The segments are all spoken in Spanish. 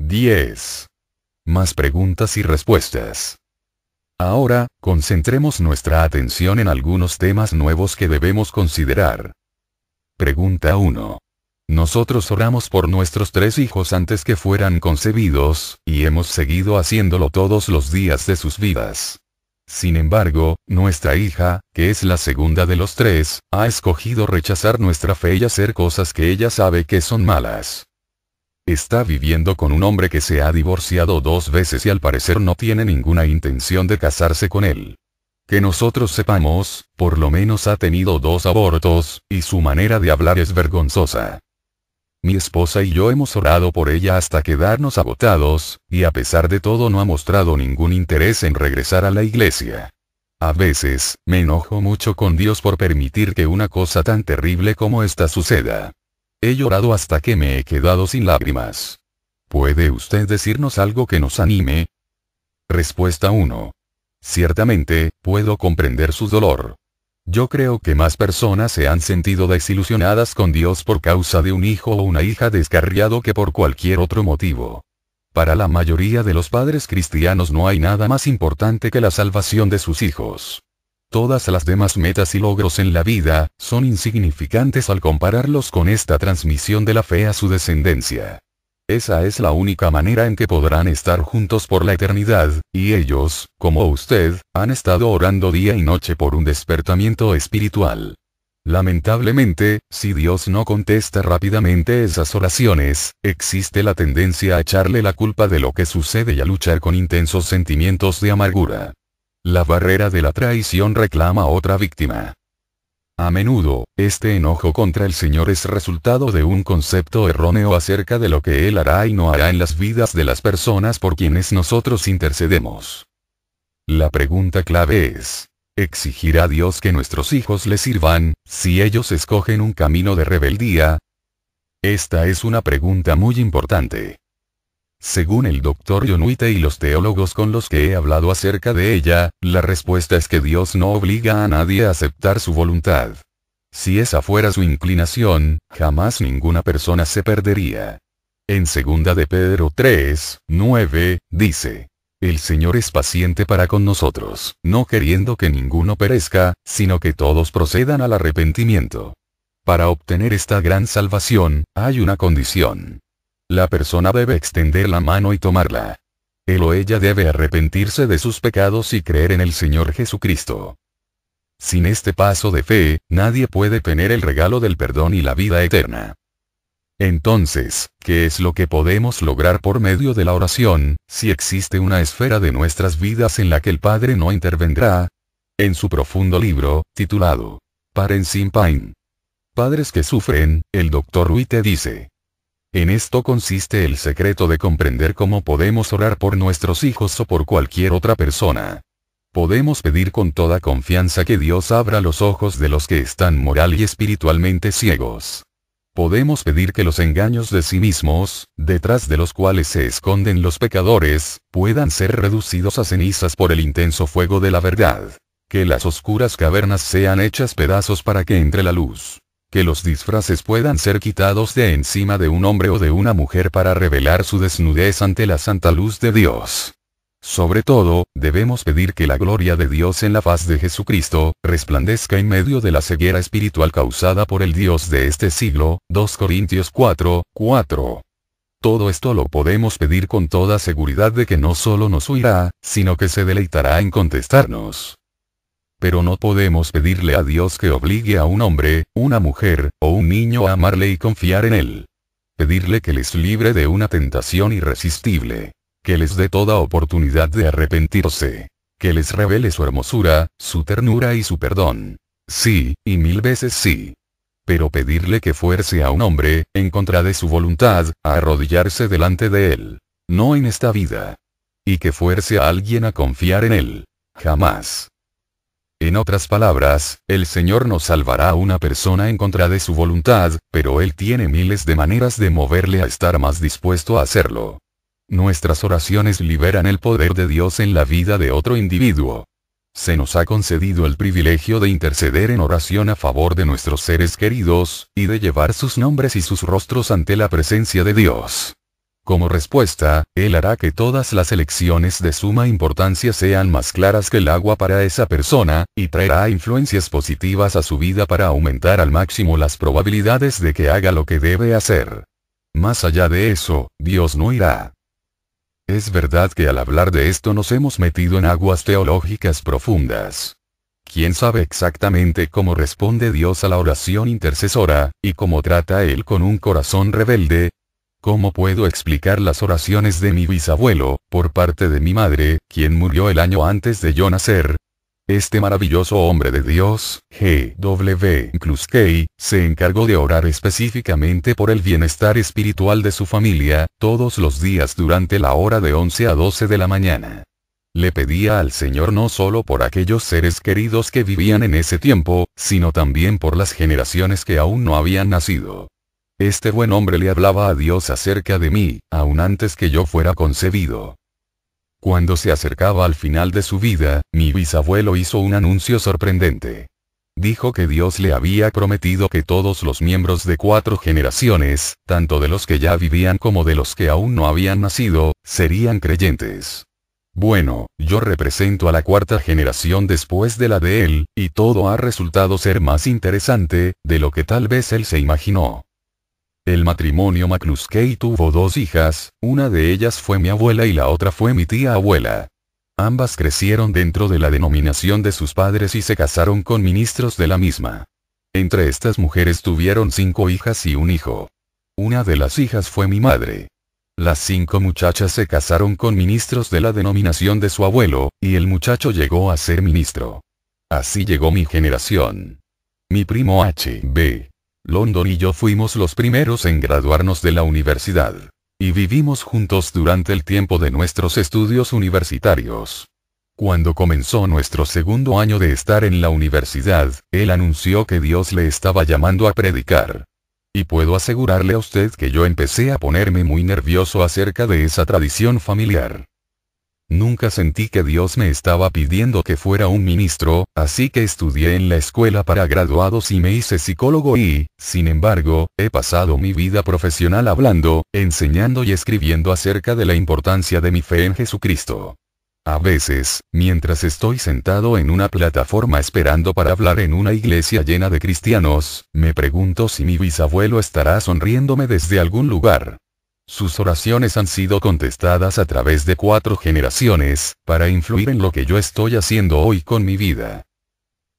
10. Más preguntas y respuestas. Ahora, concentremos nuestra atención en algunos temas nuevos que debemos considerar. Pregunta 1. Nosotros oramos por nuestros 3 hijos antes que fueran concebidos, y hemos seguido haciéndolo todos los días de sus vidas. Sin embargo, nuestra hija, que es la segunda de los 3, ha escogido rechazar nuestra fe y hacer cosas que ella sabe que son malas. Está viviendo con un hombre que se ha divorciado 2 veces y al parecer no tiene ninguna intención de casarse con él. Que nosotros sepamos, por lo menos ha tenido 2 abortos, y su manera de hablar es vergonzosa. Mi esposa y yo hemos orado por ella hasta quedarnos agotados, y a pesar de todo no ha mostrado ningún interés en regresar a la iglesia. A veces, me enojo mucho con Dios por permitir que una cosa tan terrible como esta suceda. He llorado hasta que me he quedado sin lágrimas. ¿Puede usted decirnos algo que nos anime? Respuesta 1. Ciertamente, puedo comprender su dolor. Yo creo que más personas se han sentido desilusionadas con Dios por causa de un hijo o una hija descarriado que por cualquier otro motivo. Para la mayoría de los padres cristianos no hay nada más importante que la salvación de sus hijos. Todas las demás metas y logros en la vida, son insignificantes al compararlos con esta transmisión de la fe a su descendencia. Esa es la única manera en que podrán estar juntos por la eternidad, y ellos, como usted, han estado orando día y noche por un despertamiento espiritual. Lamentablemente, si Dios no contesta rápidamente esas oraciones, existe la tendencia a echarle la culpa de lo que sucede y a luchar con intensos sentimientos de amargura. La barrera de la traición reclama otra víctima. A menudo, este enojo contra el Señor es resultado de un concepto erróneo acerca de lo que Él hará y no hará en las vidas de las personas por quienes nosotros intercedemos. La pregunta clave es, ¿exigirá Dios que nuestros hijos le sirvan, si ellos escogen un camino de rebeldía? Esta es una pregunta muy importante. Según el Dr. John White y los teólogos con los que he hablado acerca de ella, la respuesta es que Dios no obliga a nadie a aceptar su voluntad. Si esa fuera su inclinación, jamás ninguna persona se perdería. En 2 de Pedro 3, 9, dice: El Señor es paciente para con nosotros, no queriendo que ninguno perezca, sino que todos procedan al arrepentimiento. Para obtener esta gran salvación, hay una condición. La persona debe extender la mano y tomarla. Él o ella debe arrepentirse de sus pecados y creer en el Señor Jesucristo. Sin este paso de fe, nadie puede tener el regalo del perdón y la vida eterna. Entonces, ¿qué es lo que podemos lograr por medio de la oración, si existe una esfera de nuestras vidas en la que el Padre no intervendrá? En su profundo libro, titulado Parents in Pain, Padres que sufren, el Dr. White dice: en esto consiste el secreto de comprender cómo podemos orar por nuestros hijos o por cualquier otra persona. Podemos pedir con toda confianza que Dios abra los ojos de los que están moral y espiritualmente ciegos. Podemos pedir que los engaños de sí mismos, detrás de los cuales se esconden los pecadores, puedan ser reducidos a cenizas por el intenso fuego de la verdad. Que las oscuras cavernas sean hechas pedazos para que entre la luz. Que los disfraces puedan ser quitados de encima de un hombre o de una mujer para revelar su desnudez ante la santa luz de Dios. Sobre todo, debemos pedir que la gloria de Dios en la faz de Jesucristo, resplandezca en medio de la ceguera espiritual causada por el Dios de este siglo, 2 Corintios 4, 4. Todo esto lo podemos pedir con toda seguridad de que no solo nos oirá, sino que se deleitará en contestarnos. Pero no podemos pedirle a Dios que obligue a un hombre, una mujer, o un niño a amarle y confiar en él. Pedirle que les libre de una tentación irresistible. Que les dé toda oportunidad de arrepentirse. Que les revele su hermosura, su ternura y su perdón. Sí, y 1000 veces sí. Pero pedirle que fuerce a un hombre, en contra de su voluntad, a arrodillarse delante de él. No en esta vida. Y que fuerce a alguien a confiar en él. Jamás. En otras palabras, el Señor no salvará a una persona en contra de su voluntad, pero Él tiene miles de maneras de moverle a estar más dispuesto a hacerlo. Nuestras oraciones liberan el poder de Dios en la vida de otro individuo. Se nos ha concedido el privilegio de interceder en oración a favor de nuestros seres queridos, y de llevar sus nombres y sus rostros ante la presencia de Dios. Como respuesta, él hará que todas las elecciones de suma importancia sean más claras que el agua para esa persona, y traerá influencias positivas a su vida para aumentar al máximo las probabilidades de que haga lo que debe hacer. Más allá de eso, Dios no irá. Es verdad que al hablar de esto nos hemos metido en aguas teológicas profundas. ¿Quién sabe exactamente cómo responde Dios a la oración intercesora, y cómo trata Él con un corazón rebelde? ¿Cómo puedo explicar las oraciones de mi bisabuelo, por parte de mi madre, quien murió el año antes de yo nacer? Este maravilloso hombre de Dios, G.W. Kluskey, se encargó de orar específicamente por el bienestar espiritual de su familia, todos los días durante la hora de 11 a 12 de la mañana. Le pedía al Señor no solo por aquellos seres queridos que vivían en ese tiempo, sino también por las generaciones que aún no habían nacido. Este buen hombre le hablaba a Dios acerca de mí, aún antes que yo fuera concebido. Cuando se acercaba al final de su vida, mi bisabuelo hizo un anuncio sorprendente. Dijo que Dios le había prometido que todos los miembros de 4 generaciones, tanto de los que ya vivían como de los que aún no habían nacido, serían creyentes. Bueno, yo represento a la 4ª generación después de la de él, y todo ha resultado ser más interesante, de lo que tal vez él se imaginó. El matrimonio McCluskey tuvo 2 hijas, una de ellas fue mi abuela y la otra fue mi tía abuela. Ambas crecieron dentro de la denominación de sus padres y se casaron con ministros de la misma. Entre estas mujeres tuvieron 5 hijas y un hijo. Una de las hijas fue mi madre. Las 5 muchachas se casaron con ministros de la denominación de su abuelo, y el muchacho llegó a ser ministro. Así llegó mi generación. Mi primo H.B. London y yo fuimos los primeros en graduarnos de la universidad. Y vivimos juntos durante el tiempo de nuestros estudios universitarios. Cuando comenzó nuestro segundo año de estar en la universidad, él anunció que Dios le estaba llamando a predicar. Y puedo asegurarle a usted que yo empecé a ponerme muy nervioso acerca de esa tradición familiar. Nunca sentí que Dios me estaba pidiendo que fuera un ministro, así que estudié en la escuela para graduados y me hice psicólogo y, sin embargo, he pasado mi vida profesional hablando, enseñando y escribiendo acerca de la importancia de mi fe en Jesucristo. A veces, mientras estoy sentado en una plataforma esperando para hablar en una iglesia llena de cristianos, me pregunto si mi bisabuelo estará sonriéndome desde algún lugar. Sus oraciones han sido contestadas a través de 4 generaciones, para influir en lo que yo estoy haciendo hoy con mi vida.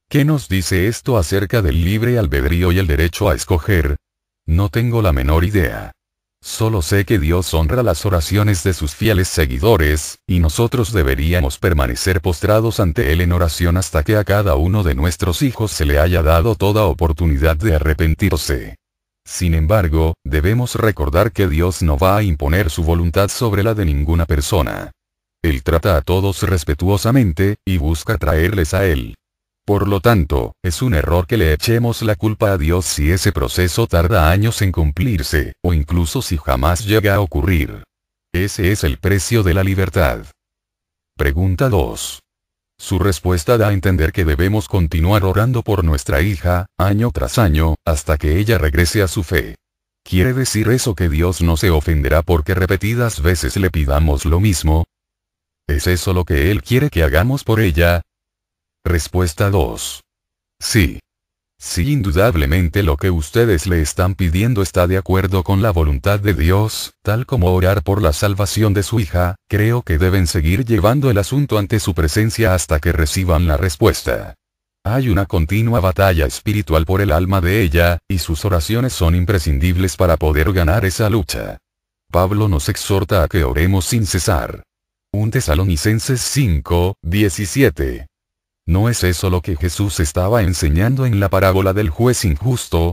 ¿Qué nos dice esto acerca del libre albedrío y el derecho a escoger? No tengo la menor idea. Solo sé que Dios honra las oraciones de sus fieles seguidores, y nosotros deberíamos permanecer postrados ante Él en oración hasta que a cada uno de nuestros hijos se le haya dado toda oportunidad de arrepentirse. Sin embargo, debemos recordar que Dios no va a imponer su voluntad sobre la de ninguna persona. Él trata a todos respetuosamente, y busca traerles a Él. Por lo tanto, es un error que le echemos la culpa a Dios si ese proceso tarda años en cumplirse, o incluso si jamás llega a ocurrir. Ese es el precio de la libertad. Pregunta 2. Su respuesta da a entender que debemos continuar orando por nuestra hija, año tras año, hasta que ella regrese a su fe. ¿Quiere decir eso que Dios no se ofenderá porque repetidas veces le pidamos lo mismo? ¿Es eso lo que Él quiere que hagamos por ella? Respuesta 2. Sí. Si indudablemente lo que ustedes le están pidiendo está de acuerdo con la voluntad de Dios, tal como orar por la salvación de su hija, creo que deben seguir llevando el asunto ante su presencia hasta que reciban la respuesta. Hay una continua batalla espiritual por el alma de ella, y sus oraciones son imprescindibles para poder ganar esa lucha. Pablo nos exhorta a que oremos sin cesar. 1 Tesalonicenses 5:17. ¿No es eso lo que Jesús estaba enseñando en la parábola del juez injusto?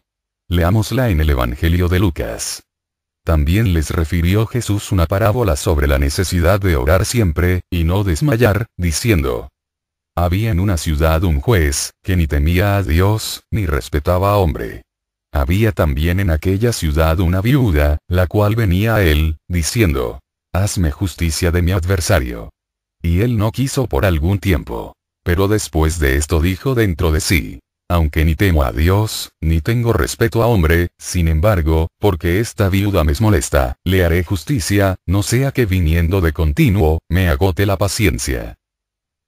Leámosla en el Evangelio de Lucas. También les refirió Jesús una parábola sobre la necesidad de orar siempre, y no desmayar, diciendo: había en una ciudad un juez, que ni temía a Dios, ni respetaba a hombre. Había también en aquella ciudad una viuda, la cual venía a él, diciendo: hazme justicia de mi adversario. Y él no quiso por algún tiempo. Pero después de esto dijo dentro de sí: Aunque ni temo a Dios, ni tengo respeto a hombre, sin embargo, porque esta viuda me molesta, le haré justicia, no sea que viniendo de continuo, me agote la paciencia.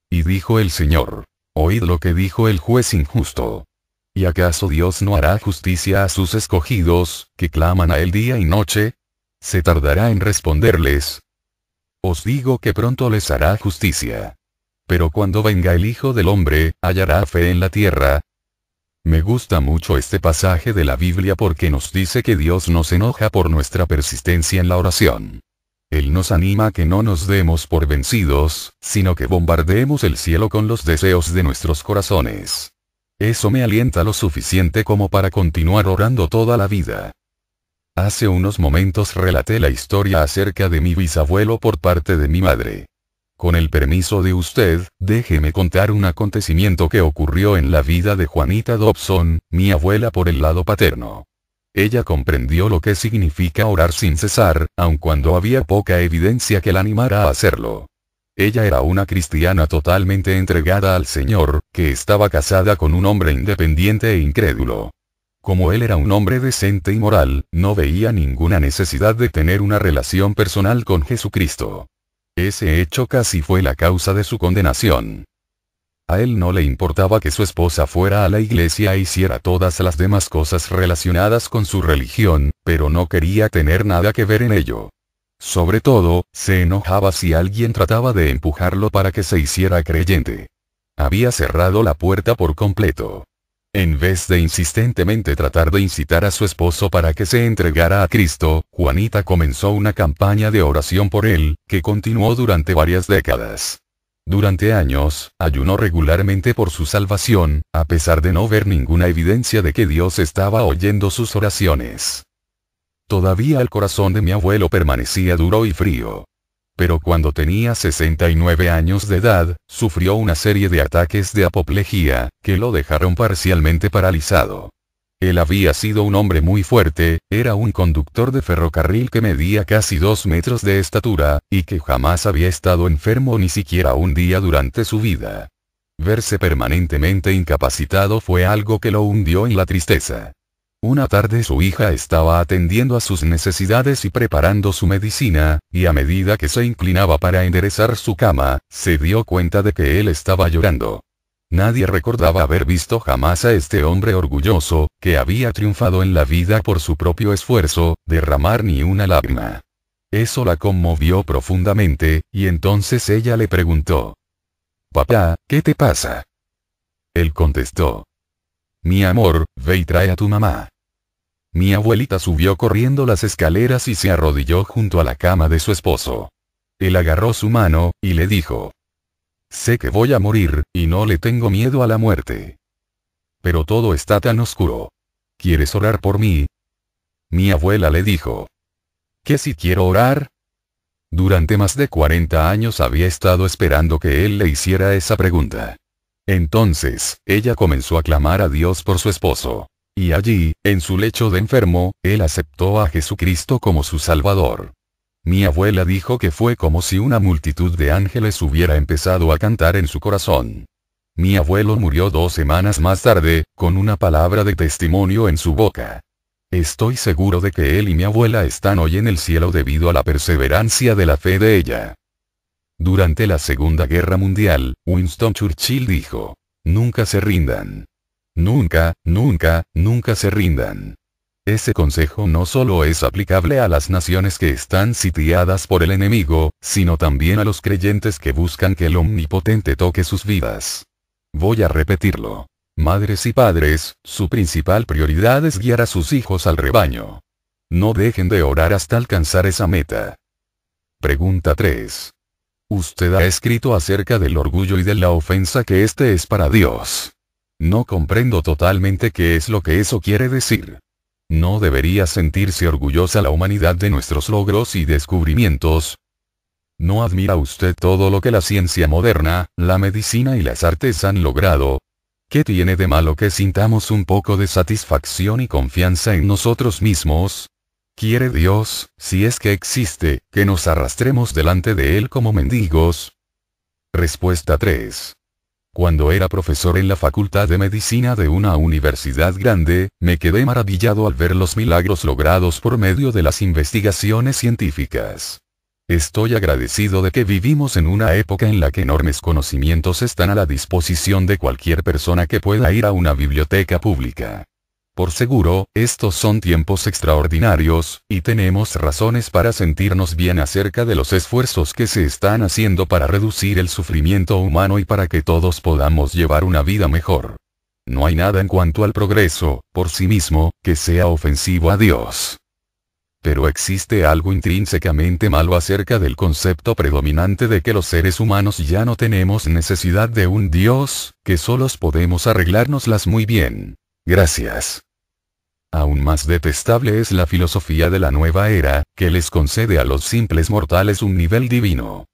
Y dijo el Señor: Oíd lo que dijo el juez injusto. ¿Y acaso Dios no hará justicia a sus escogidos, que claman a él día y noche? ¿Se tardará en responderles? Os digo que pronto les hará justicia. Pero cuando venga el Hijo del Hombre, ¿hallará fe en la tierra? Me gusta mucho este pasaje de la Biblia porque nos dice que Dios no se enoja por nuestra persistencia en la oración. Él nos anima a que no nos demos por vencidos, sino que bombardeemos el cielo con los deseos de nuestros corazones. Eso me alienta lo suficiente como para continuar orando toda la vida. Hace unos momentos relaté la historia acerca de mi bisabuelo por parte de mi madre. Con el permiso de usted, déjeme contar un acontecimiento que ocurrió en la vida de Juanita Dobson, mi abuela por el lado paterno. Ella comprendió lo que significa orar sin cesar, aun cuando había poca evidencia que la animara a hacerlo. Ella era una cristiana totalmente entregada al Señor, que estaba casada con un hombre independiente e incrédulo. Como él era un hombre decente y moral, no veía ninguna necesidad de tener una relación personal con Jesucristo. Ese hecho casi fue la causa de su condenación. A él no le importaba que su esposa fuera a la iglesia e hiciera todas las demás cosas relacionadas con su religión, pero no quería tener nada que ver en ello. Sobre todo, se enojaba si alguien trataba de empujarlo para que se hiciera creyente. Había cerrado la puerta por completo. En vez de insistentemente tratar de incitar a su esposo para que se entregara a Cristo, Juanita comenzó una campaña de oración por él, que continuó durante varias décadas. Durante años, ayunó regularmente por su salvación, a pesar de no ver ninguna evidencia de que Dios estaba oyendo sus oraciones. Todavía el corazón de mi abuelo permanecía duro y frío. Pero cuando tenía 69 años de edad, sufrió una serie de ataques de apoplejía, que lo dejaron parcialmente paralizado. Él había sido un hombre muy fuerte, era un conductor de ferrocarril que medía casi 2 metros de estatura, y que jamás había estado enfermo ni siquiera un día durante su vida. Verse permanentemente incapacitado fue algo que lo hundió en la tristeza. Una tarde su hija estaba atendiendo a sus necesidades y preparando su medicina, y a medida que se inclinaba para enderezar su cama, se dio cuenta de que él estaba llorando. Nadie recordaba haber visto jamás a este hombre orgulloso, que había triunfado en la vida por su propio esfuerzo, derramar ni una lágrima. Eso la conmovió profundamente, y entonces ella le preguntó: «Papá, ¿qué te pasa?». Él contestó: «Mi amor, ve y trae a tu mamá». Mi abuelita subió corriendo las escaleras y se arrodilló junto a la cama de su esposo. Él agarró su mano, y le dijo: «Sé que voy a morir, y no le tengo miedo a la muerte. Pero todo está tan oscuro. ¿Quieres orar por mí?». Mi abuela le dijo: «¿Qué si quiero orar?». Durante más de 40 años había estado esperando que él le hiciera esa pregunta. Entonces, ella comenzó a clamar a Dios por su esposo. Y allí, en su lecho de enfermo, él aceptó a Jesucristo como su Salvador. Mi abuela dijo que fue como si una multitud de ángeles hubiera empezado a cantar en su corazón. Mi abuelo murió 2 semanas más tarde, con una palabra de testimonio en su boca. Estoy seguro de que él y mi abuela están hoy en el cielo debido a la perseverancia de la fe de ella. Durante la Segunda Guerra Mundial, Winston Churchill dijo: «Nunca se rindan. Nunca, nunca, nunca se rindan». Ese consejo no solo es aplicable a las naciones que están sitiadas por el enemigo, sino también a los creyentes que buscan que el Omnipotente toque sus vidas. Voy a repetirlo. Madres y padres, su principal prioridad es guiar a sus hijos al rebaño. No dejen de orar hasta alcanzar esa meta. Pregunta 3. Usted ha escrito acerca del orgullo y de la ofensa que este es para Dios. No comprendo totalmente qué es lo que eso quiere decir. ¿No debería sentirse orgullosa la humanidad de nuestros logros y descubrimientos? ¿No admira usted todo lo que la ciencia moderna, la medicina y las artes han logrado? ¿Qué tiene de malo que sintamos un poco de satisfacción y confianza en nosotros mismos? ¿Quiere Dios, si es que existe, que nos arrastremos delante de Él como mendigos? Respuesta 3. Cuando era profesor en la Facultad de Medicina de una universidad grande, me quedé maravillado al ver los milagros logrados por medio de las investigaciones científicas. Estoy agradecido de que vivimos en una época en la que enormes conocimientos están a la disposición de cualquier persona que pueda ir a una biblioteca pública. Por seguro, estos son tiempos extraordinarios, y tenemos razones para sentirnos bien acerca de los esfuerzos que se están haciendo para reducir el sufrimiento humano y para que todos podamos llevar una vida mejor. No hay nada en cuanto al progreso, por sí mismo, que sea ofensivo a Dios. Pero existe algo intrínsecamente malo acerca del concepto predominante de que los seres humanos ya no tenemos necesidad de un Dios, que solos podemos arreglárnoslas muy bien. Gracias. Aún más detestable es la filosofía de la nueva era, que les concede a los simples mortales un nivel divino.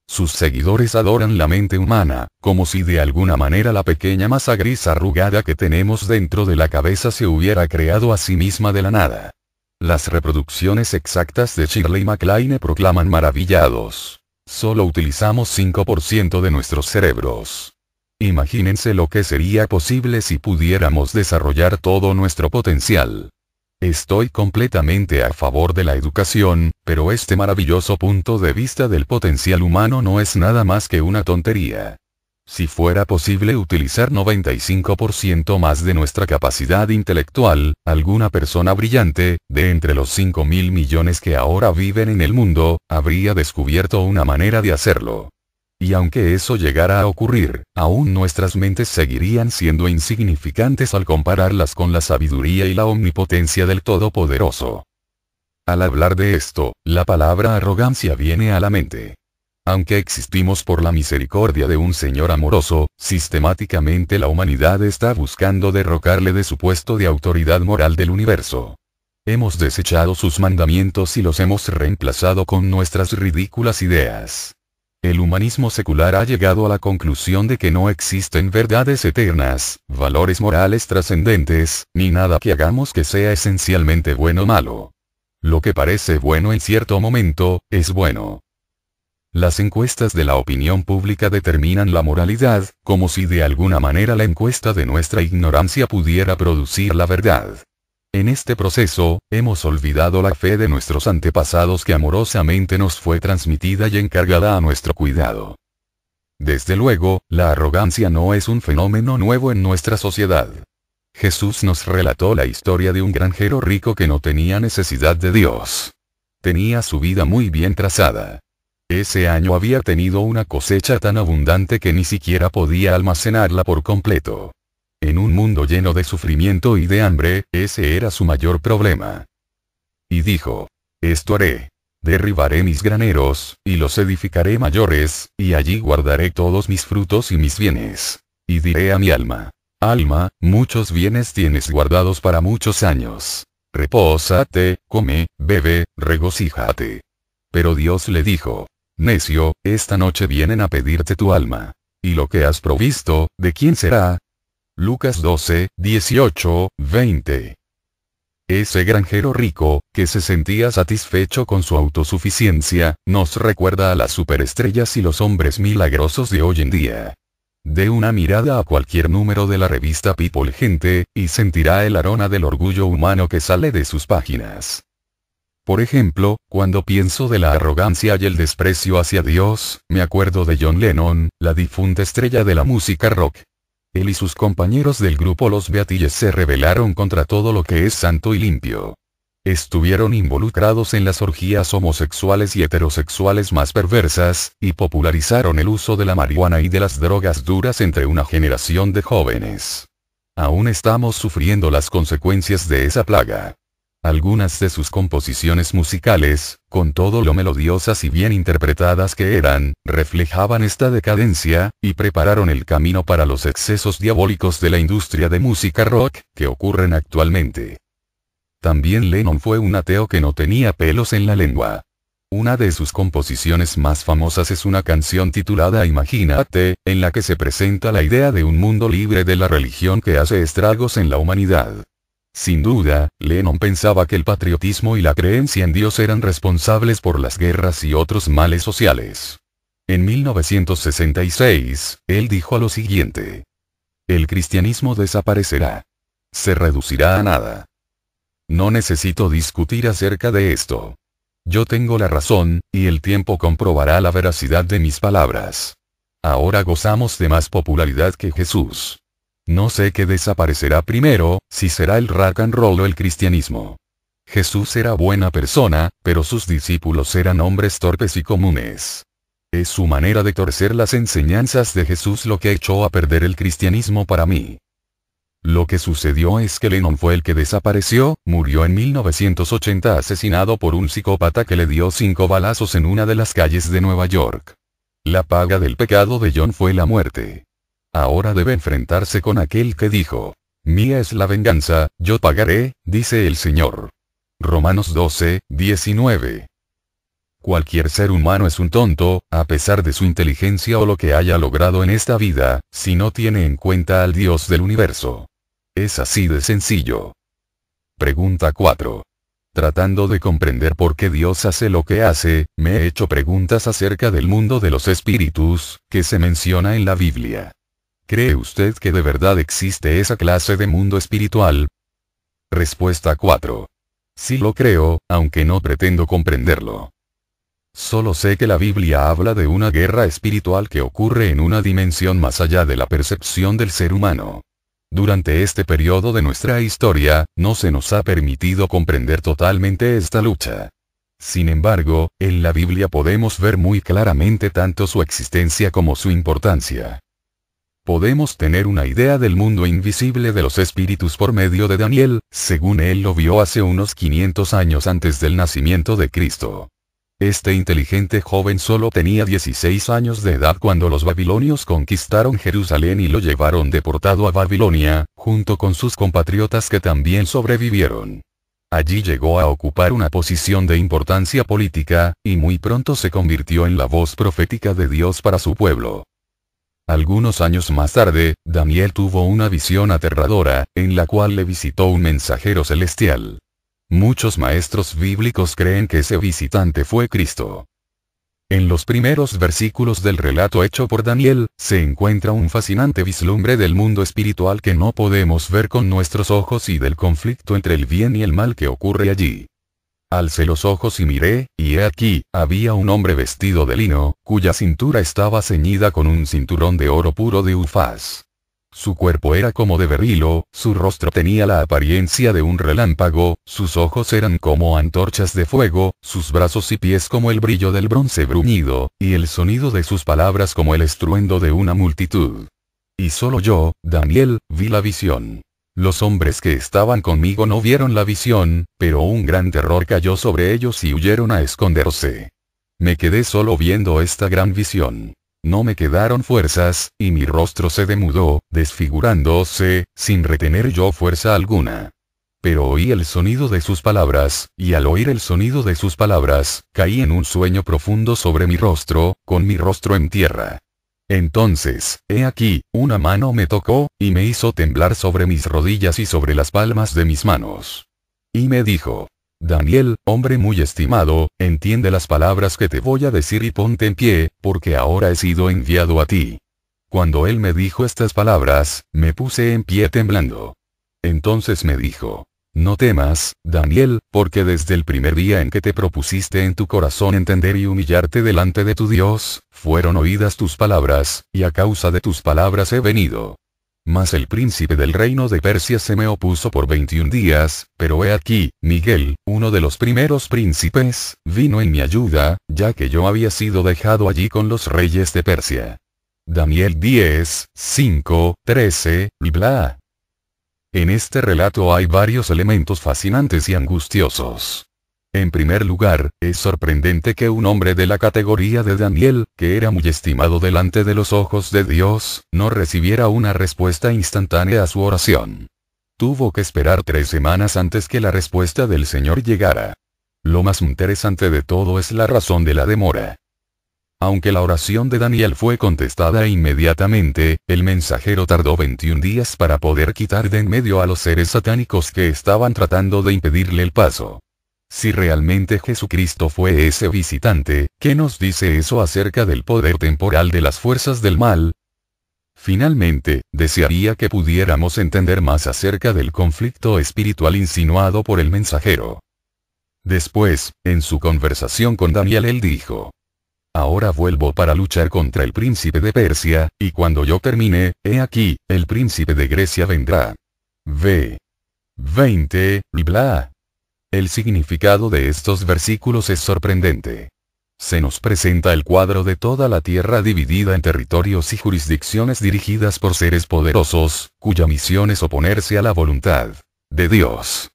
Sus seguidores adoran la mente humana, como si de alguna manera la pequeña masa gris arrugada que tenemos dentro de la cabeza se hubiera creado a sí misma de la nada. Las reproducciones exactas de Shirley MacLaine proclaman maravillados. Solo utilizamos 5% de nuestros cerebros. Imagínense lo que sería posible si pudiéramos desarrollar todo nuestro potencial. Estoy completamente a favor de la educación, pero este maravilloso punto de vista del potencial humano no es nada más que una tontería. Si fuera posible utilizar 95% más de nuestra capacidad intelectual, alguna persona brillante, de entre los 5.000 millones que ahora viven en el mundo, habría descubierto una manera de hacerlo. Y aunque eso llegara a ocurrir, aún nuestras mentes seguirían siendo insignificantes al compararlas con la sabiduría y la omnipotencia del Todopoderoso. Al hablar de esto, la palabra arrogancia viene a la mente. Aunque existimos por la misericordia de un Señor amoroso, sistemáticamente la humanidad está buscando derrocarle de su puesto de autoridad moral del universo. Hemos desechado sus mandamientos y los hemos reemplazado con nuestras ridículas ideas. El humanismo secular ha llegado a la conclusión de que no existen verdades eternas, valores morales trascendentes, ni nada que hagamos que sea esencialmente bueno o malo. Lo que parece bueno en cierto momento, es bueno. Las encuestas de la opinión pública determinan la moralidad, como si de alguna manera la encuesta de nuestra ignorancia pudiera producir la verdad. En este proceso, hemos olvidado la fe de nuestros antepasados que amorosamente nos fue transmitida y encargada a nuestro cuidado. Desde luego, la arrogancia no es un fenómeno nuevo en nuestra sociedad. Jesús nos relató la historia de un granjero rico que no tenía necesidad de Dios. Tenía su vida muy bien trazada. Ese año había tenido una cosecha tan abundante que ni siquiera podía almacenarla por completo. En un mundo lleno de sufrimiento y de hambre, ese era su mayor problema. Y dijo: esto haré. Derribaré mis graneros, y los edificaré mayores, y allí guardaré todos mis frutos y mis bienes. Y diré a mi alma: alma, muchos bienes tienes guardados para muchos años. Repósate, come, bebe, regocíjate. Pero Dios le dijo: necio, esta noche vienen a pedirte tu alma. ¿Y lo que has provisto, de quién será? Lucas 12, 18, 20. Ese granjero rico, que se sentía satisfecho con su autosuficiencia, nos recuerda a las superestrellas y los hombres milagrosos de hoy en día. Dé una mirada a cualquier número de la revista People Gente, y sentirá el aroma del orgullo humano que sale de sus páginas. Por ejemplo, cuando pienso de la arrogancia y el desprecio hacia Dios, me acuerdo de John Lennon, la difunta estrella de la música rock. Él y sus compañeros del grupo Los Beatles se rebelaron contra todo lo que es santo y limpio. Estuvieron involucrados en las orgías homosexuales y heterosexuales más perversas, y popularizaron el uso de la marihuana y de las drogas duras entre una generación de jóvenes. Aún estamos sufriendo las consecuencias de esa plaga. Algunas de sus composiciones musicales, con todo lo melodiosas y bien interpretadas que eran, reflejaban esta decadencia, y prepararon el camino para los excesos diabólicos de la industria de música rock, que ocurren actualmente. También Lennon fue un ateo que no tenía pelos en la lengua. Una de sus composiciones más famosas es una canción titulada Imagínate, en la que se presenta la idea de un mundo libre de la religión que hace estragos en la humanidad. Sin duda, Lennon pensaba que el patriotismo y la creencia en Dios eran responsables por las guerras y otros males sociales. En 1966, él dijo lo siguiente: el cristianismo desaparecerá. Se reducirá a nada. No necesito discutir acerca de esto. Yo tengo la razón, y el tiempo comprobará la veracidad de mis palabras. Ahora gozamos de más popularidad que Jesús. No sé qué desaparecerá primero, si será el rock and roll o el cristianismo. Jesús era buena persona, pero sus discípulos eran hombres torpes y comunes. Es su manera de torcer las enseñanzas de Jesús lo que echó a perder el cristianismo para mí. Lo que sucedió es que Lennon fue el que desapareció, murió en 1980 asesinado por un psicópata que le dio 5 balazos en una de las calles de Nueva York. La paga del pecado de John fue la muerte. Ahora debe enfrentarse con aquel que dijo: mía es la venganza, yo pagaré, dice el Señor. Romanos 12:19. Cualquier ser humano es un tonto, a pesar de su inteligencia o lo que haya logrado en esta vida, si no tiene en cuenta al Dios del universo. Es así de sencillo. Pregunta 4. Tratando de comprender por qué Dios hace lo que hace, me he hecho preguntas acerca del mundo de los espíritus, que se menciona en la Biblia. ¿Cree usted que de verdad existe esa clase de mundo espiritual? Respuesta 4. Sí lo creo, aunque no pretendo comprenderlo. Solo sé que la Biblia habla de una guerra espiritual que ocurre en una dimensión más allá de la percepción del ser humano. Durante este periodo de nuestra historia, no se nos ha permitido comprender totalmente esta lucha. Sin embargo, en la Biblia podemos ver muy claramente tanto su existencia como su importancia. Podemos tener una idea del mundo invisible de los espíritus por medio de Daniel, según él lo vio hace unos 500 años antes del nacimiento de Cristo. Este inteligente joven solo tenía 16 años de edad cuando los babilonios conquistaron Jerusalén y lo llevaron deportado a Babilonia, junto con sus compatriotas que también sobrevivieron. Allí llegó a ocupar una posición de importancia política, y muy pronto se convirtió en la voz profética de Dios para su pueblo. Algunos años más tarde, Daniel tuvo una visión aterradora, en la cual le visitó un mensajero celestial. Muchos maestros bíblicos creen que ese visitante fue Cristo. En los primeros versículos del relato hecho por Daniel, se encuentra un fascinante vislumbre del mundo espiritual que no podemos ver con nuestros ojos y del conflicto entre el bien y el mal que ocurre allí. Alcé los ojos y miré, y he aquí, había un hombre vestido de lino, cuya cintura estaba ceñida con un cinturón de oro puro de Ufaz. Su cuerpo era como de berilo, su rostro tenía la apariencia de un relámpago, sus ojos eran como antorchas de fuego, sus brazos y pies como el brillo del bronce bruñido, y el sonido de sus palabras como el estruendo de una multitud. Y solo yo, Daniel, vi la visión. Los hombres que estaban conmigo no vieron la visión, pero un gran terror cayó sobre ellos y huyeron a esconderse. Me quedé solo viendo esta gran visión. No me quedaron fuerzas, y mi rostro se demudó, desfigurándose, sin retener yo fuerza alguna. Pero oí el sonido de sus palabras, y al oír el sonido de sus palabras, caí en un sueño profundo sobre mi rostro, con mi rostro en tierra. Entonces, he aquí, una mano me tocó, y me hizo temblar sobre mis rodillas y sobre las palmas de mis manos. Y me dijo: Daniel, hombre muy estimado, entiende las palabras que te voy a decir y ponte en pie, porque ahora he sido enviado a ti. Cuando él me dijo estas palabras, me puse en pie temblando. Entonces me dijo: no temas, Daniel, porque desde el primer día en que te propusiste en tu corazón entender y humillarte delante de tu Dios, fueron oídas tus palabras, y a causa de tus palabras he venido. Mas el príncipe del reino de Persia se me opuso por 21 días, pero he aquí, Miguel, uno de los primeros príncipes, vino en mi ayuda, ya que yo había sido dejado allí con los reyes de Persia. Daniel 10, 5, 13, bla. En este relato hay varios elementos fascinantes y angustiosos. En primer lugar, es sorprendente que un hombre de la categoría de Daniel, que era muy estimado delante de los ojos de Dios, no recibiera una respuesta instantánea a su oración. Tuvo que esperar 3 semanas antes que la respuesta del Señor llegara. Lo más interesante de todo es la razón de la demora. Aunque la oración de Daniel fue contestada inmediatamente, el mensajero tardó 21 días para poder quitar de en medio a los seres satánicos que estaban tratando de impedirle el paso. Si realmente Jesucristo fue ese visitante, ¿qué nos dice eso acerca del poder temporal de las fuerzas del mal? Finalmente, desearía que pudiéramos entender más acerca del conflicto espiritual insinuado por el mensajero. Después, en su conversación con Daniel él dijo: ahora vuelvo para luchar contra el príncipe de Persia, y cuando yo termine, he aquí, el príncipe de Grecia vendrá. V. 20, bla. El significado de estos versículos es sorprendente. Se nos presenta el cuadro de toda la tierra dividida en territorios y jurisdicciones dirigidas por seres poderosos, cuya misión es oponerse a la voluntad de Dios.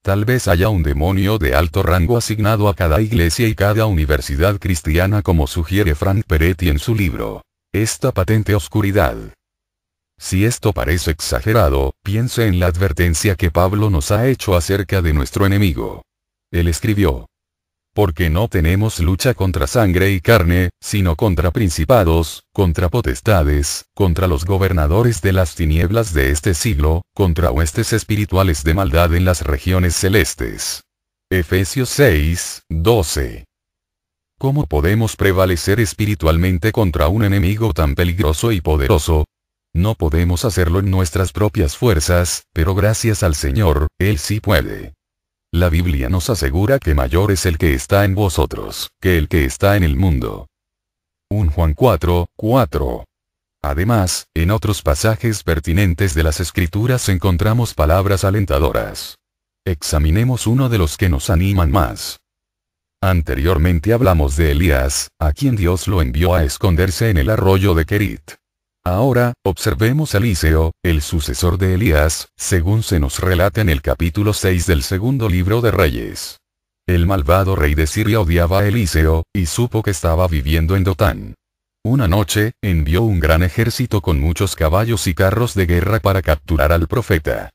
Tal vez haya un demonio de alto rango asignado a cada iglesia y cada universidad cristiana, como sugiere Frank Peretti en su libro Esta patente oscuridad. Si esto parece exagerado, piense en la advertencia que Pablo nos ha hecho acerca de nuestro enemigo. Él escribió: porque no tenemos lucha contra sangre y carne, sino contra principados, contra potestades, contra los gobernadores de las tinieblas de este siglo, contra huestes espirituales de maldad en las regiones celestes. Efesios 6, 12. ¿Cómo podemos prevalecer espiritualmente contra un enemigo tan peligroso y poderoso? No podemos hacerlo en nuestras propias fuerzas, pero gracias al Señor, Él sí puede. La Biblia nos asegura que mayor es el que está en vosotros, que el que está en el mundo. 1 Juan 4, 4. Además, en otros pasajes pertinentes de las Escrituras encontramos palabras alentadoras. Examinemos uno de los que nos animan más. Anteriormente hablamos de Elías, a quien Dios lo envió a esconderse en el arroyo de Kerit. Ahora, observemos a Eliseo, el sucesor de Elías, según se nos relata en el capítulo 6 del segundo libro de Reyes. El malvado rey de Siria odiaba a Eliseo, y supo que estaba viviendo en Dotán. Una noche, envió un gran ejército con muchos caballos y carros de guerra para capturar al profeta.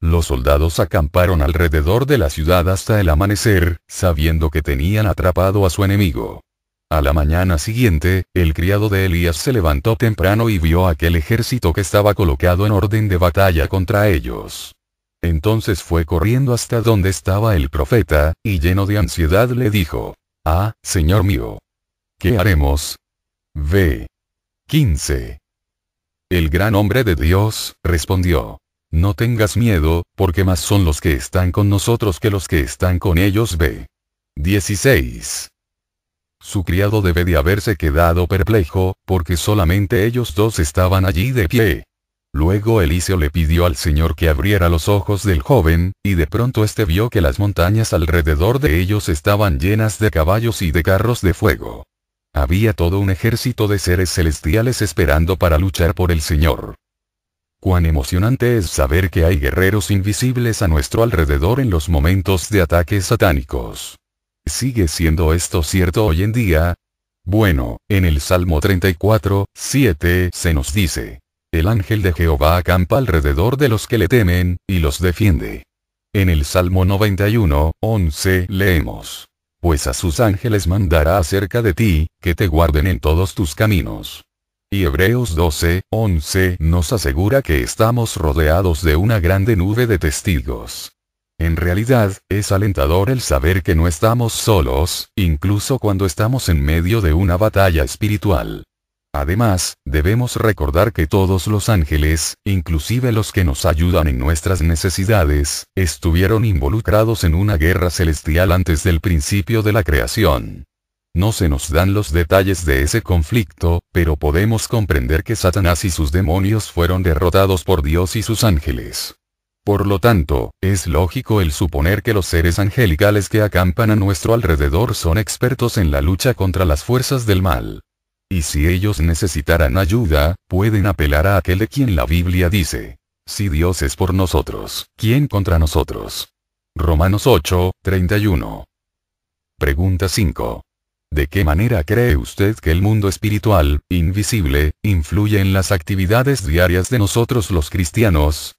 Los soldados acamparon alrededor de la ciudad hasta el amanecer, sabiendo que tenían atrapado a su enemigo. A la mañana siguiente, el criado de Elías se levantó temprano y vio aquel ejército que estaba colocado en orden de batalla contra ellos. Entonces fue corriendo hasta donde estaba el profeta, y lleno de ansiedad le dijo: «Ah, Señor mío, ¿qué haremos?» V. 15. El gran hombre de Dios respondió: «No tengas miedo, porque más son los que están con nosotros que los que están con ellos». V. 16. Su criado debe de haberse quedado perplejo, porque solamente ellos dos estaban allí de pie. Luego Eliseo le pidió al Señor que abriera los ojos del joven, y de pronto éste vio que las montañas alrededor de ellos estaban llenas de caballos y de carros de fuego. Había todo un ejército de seres celestiales esperando para luchar por el Señor. Cuán emocionante es saber que hay guerreros invisibles a nuestro alrededor en los momentos de ataques satánicos. ¿Sigue siendo esto cierto hoy en día? Bueno, en el Salmo 34, 7 se nos dice: «El ángel de Jehová acampa alrededor de los que le temen, y los defiende». En el Salmo 91, 11 leemos: «Pues a sus ángeles mandará acerca de ti, que te guarden en todos tus caminos». Y Hebreos 12, 11 nos asegura que estamos rodeados de una grande nube de testigos. En realidad, es alentador el saber que no estamos solos, incluso cuando estamos en medio de una batalla espiritual. Además, debemos recordar que todos los ángeles, inclusive los que nos ayudan en nuestras necesidades, estuvieron involucrados en una guerra celestial antes del principio de la creación. No se nos dan los detalles de ese conflicto, pero podemos comprender que Satanás y sus demonios fueron derrotados por Dios y sus ángeles. Por lo tanto, es lógico el suponer que los seres angelicales que acampan a nuestro alrededor son expertos en la lucha contra las fuerzas del mal. Y si ellos necesitaran ayuda, pueden apelar a aquel de quien la Biblia dice: «Si Dios es por nosotros, ¿quién contra nosotros?». Romanos 8, 31. Pregunta 5. ¿De qué manera cree usted que el mundo espiritual, invisible, influye en las actividades diarias de nosotros los cristianos?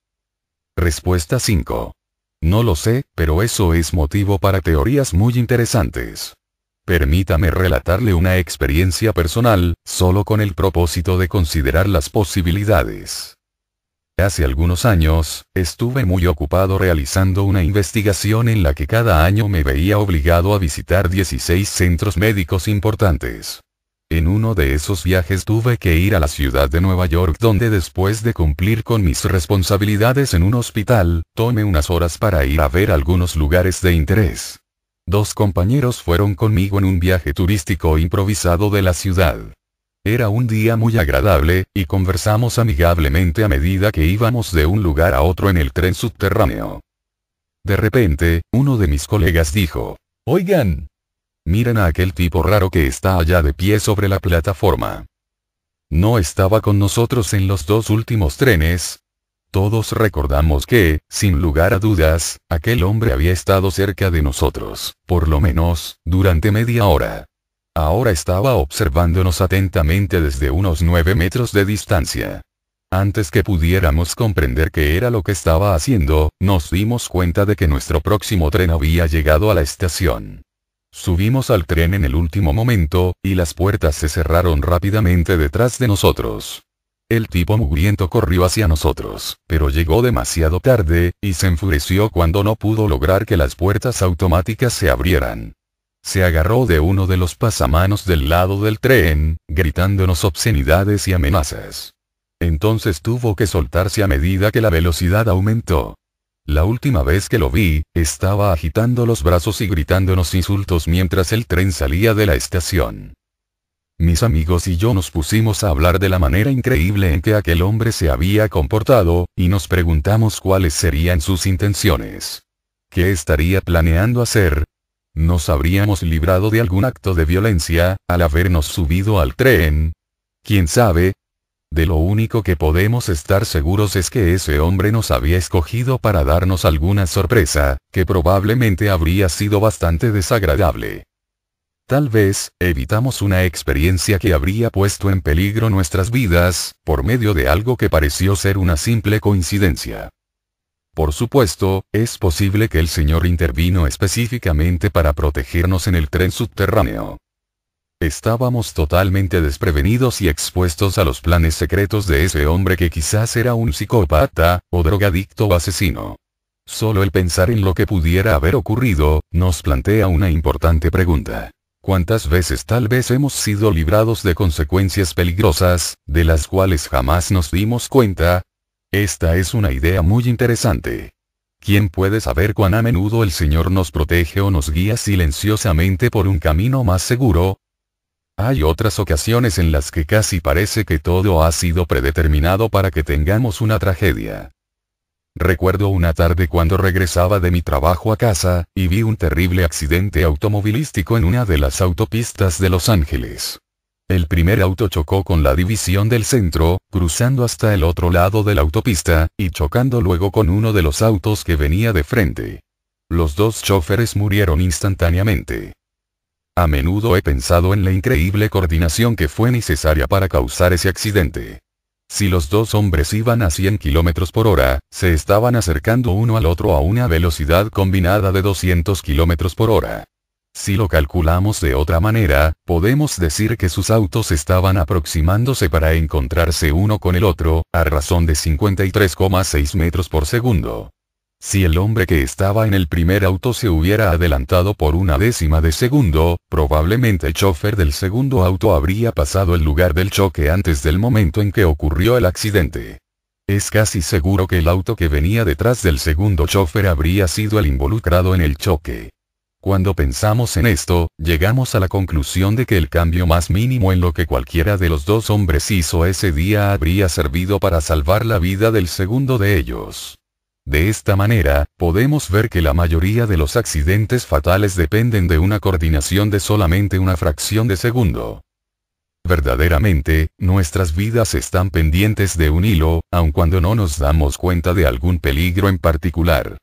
Respuesta 5. No lo sé, pero eso es motivo para teorías muy interesantes. Permítame relatarle una experiencia personal, solo con el propósito de considerar las posibilidades. Hace algunos años, estuve muy ocupado realizando una investigación en la que cada año me veía obligado a visitar 16 centros médicos importantes. En uno de esos viajes tuve que ir a la ciudad de Nueva York, donde después de cumplir con mis responsabilidades en un hospital, tomé unas horas para ir a ver algunos lugares de interés. 2 compañeros fueron conmigo en un viaje turístico improvisado de la ciudad. Era un día muy agradable, y conversamos amigablemente a medida que íbamos de un lugar a otro en el tren subterráneo. De repente, uno de mis colegas dijo: «Oigan, miren a aquel tipo raro que está allá de pie sobre la plataforma. ¿No estaba con nosotros en los 2 últimos trenes?» Todos recordamos que, sin lugar a dudas, aquel hombre había estado cerca de nosotros, por lo menos, durante media hora. Ahora estaba observándonos atentamente desde unos 9 metros de distancia. Antes que pudiéramos comprender qué era lo que estaba haciendo, nos dimos cuenta de que nuestro próximo tren había llegado a la estación. Subimos al tren en el último momento, y las puertas se cerraron rápidamente detrás de nosotros. El tipo mugriento corrió hacia nosotros, pero llegó demasiado tarde, y se enfureció cuando no pudo lograr que las puertas automáticas se abrieran. Se agarró de uno de los pasamanos del lado del tren, gritándonos obscenidades y amenazas. Entonces tuvo que soltarse a medida que la velocidad aumentó. La última vez que lo vi, estaba agitando los brazos y gritándonos insultos mientras el tren salía de la estación. Mis amigos y yo nos pusimos a hablar de la manera increíble en que aquel hombre se había comportado, y nos preguntamos cuáles serían sus intenciones. ¿Qué estaría planeando hacer? ¿Nos habríamos librado de algún acto de violencia, al habernos subido al tren? ¿Quién sabe? De lo único que podemos estar seguros es que ese hombre nos había escogido para darnos alguna sorpresa, que probablemente habría sido bastante desagradable. Tal vez, evitamos una experiencia que habría puesto en peligro nuestras vidas, por medio de algo que pareció ser una simple coincidencia. Por supuesto, es posible que el Señor intervino específicamente para protegernos en el tren subterráneo. Estábamos totalmente desprevenidos y expuestos a los planes secretos de ese hombre que quizás era un psicópata, o drogadicto o asesino. Solo el pensar en lo que pudiera haber ocurrido, nos plantea una importante pregunta. ¿Cuántas veces tal vez hemos sido librados de consecuencias peligrosas, de las cuales jamás nos dimos cuenta? Esta es una idea muy interesante. ¿Quién puede saber cuán a menudo el Señor nos protege o nos guía silenciosamente por un camino más seguro? Hay otras ocasiones en las que casi parece que todo ha sido predeterminado para que tengamos una tragedia. Recuerdo una tarde cuando regresaba de mi trabajo a casa, y vi un terrible accidente automovilístico en una de las autopistas de Los Ángeles. El primer auto chocó con la división del centro, cruzando hasta el otro lado de la autopista, y chocando luego con uno de los autos que venía de frente. Los 2 choferes murieron instantáneamente. A menudo he pensado en la increíble coordinación que fue necesaria para causar ese accidente. Si los 2 hombres iban a 100 km por hora, se estaban acercando uno al otro a una velocidad combinada de 200 km por hora. Si lo calculamos de otra manera, podemos decir que sus autos estaban aproximándose para encontrarse uno con el otro, a razón de 53,6 metros por segundo. Si el hombre que estaba en el primer auto se hubiera adelantado por una décima de segundo, probablemente el chofer del segundo auto habría pasado el lugar del choque antes del momento en que ocurrió el accidente. Es casi seguro que el auto que venía detrás del segundo chofer habría sido el involucrado en el choque. Cuando pensamos en esto, llegamos a la conclusión de que el cambio más mínimo en lo que cualquiera de los 2 hombres hizo ese día habría servido para salvar la vida del segundo de ellos. De esta manera, podemos ver que la mayoría de los accidentes fatales dependen de una coordinación de solamente una fracción de segundo. Verdaderamente, nuestras vidas están pendientes de un hilo, aun cuando no nos damos cuenta de algún peligro en particular.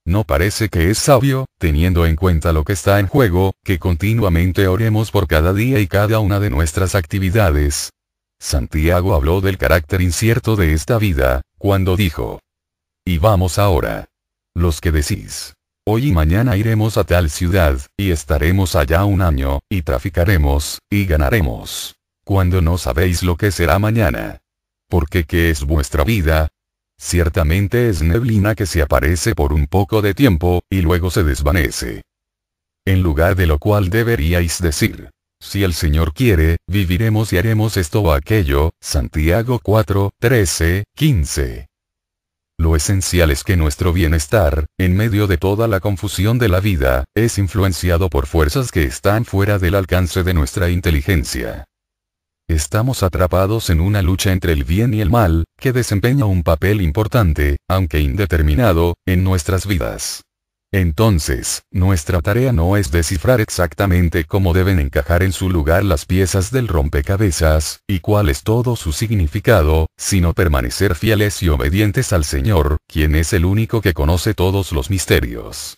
¿No parece que es sabio, teniendo en cuenta lo que está en juego, que continuamente oremos por cada día y cada una de nuestras actividades? Santiago habló del carácter incierto de esta vida, cuando dijo: «Y vamos ahora. Los que decís, hoy y mañana iremos a tal ciudad, y estaremos allá un año, y traficaremos, y ganaremos. Cuando no sabéis lo que será mañana. Porque ¿qué es vuestra vida? Ciertamente es neblina que se aparece por un poco de tiempo, y luego se desvanece. En lugar de lo cual deberíais decir: si el Señor quiere, viviremos y haremos esto o aquello. Santiago 4, 13, 15. Lo esencial es que nuestro bienestar, en medio de toda la confusión de la vida, es influenciado por fuerzas que están fuera del alcance de nuestra inteligencia. Estamos atrapados en una lucha entre el bien y el mal, que desempeña un papel importante, aunque indeterminado, en nuestras vidas. Entonces, nuestra tarea no es descifrar exactamente cómo deben encajar en su lugar las piezas del rompecabezas, y cuál es todo su significado, sino permanecer fieles y obedientes al Señor, quien es el único que conoce todos los misterios.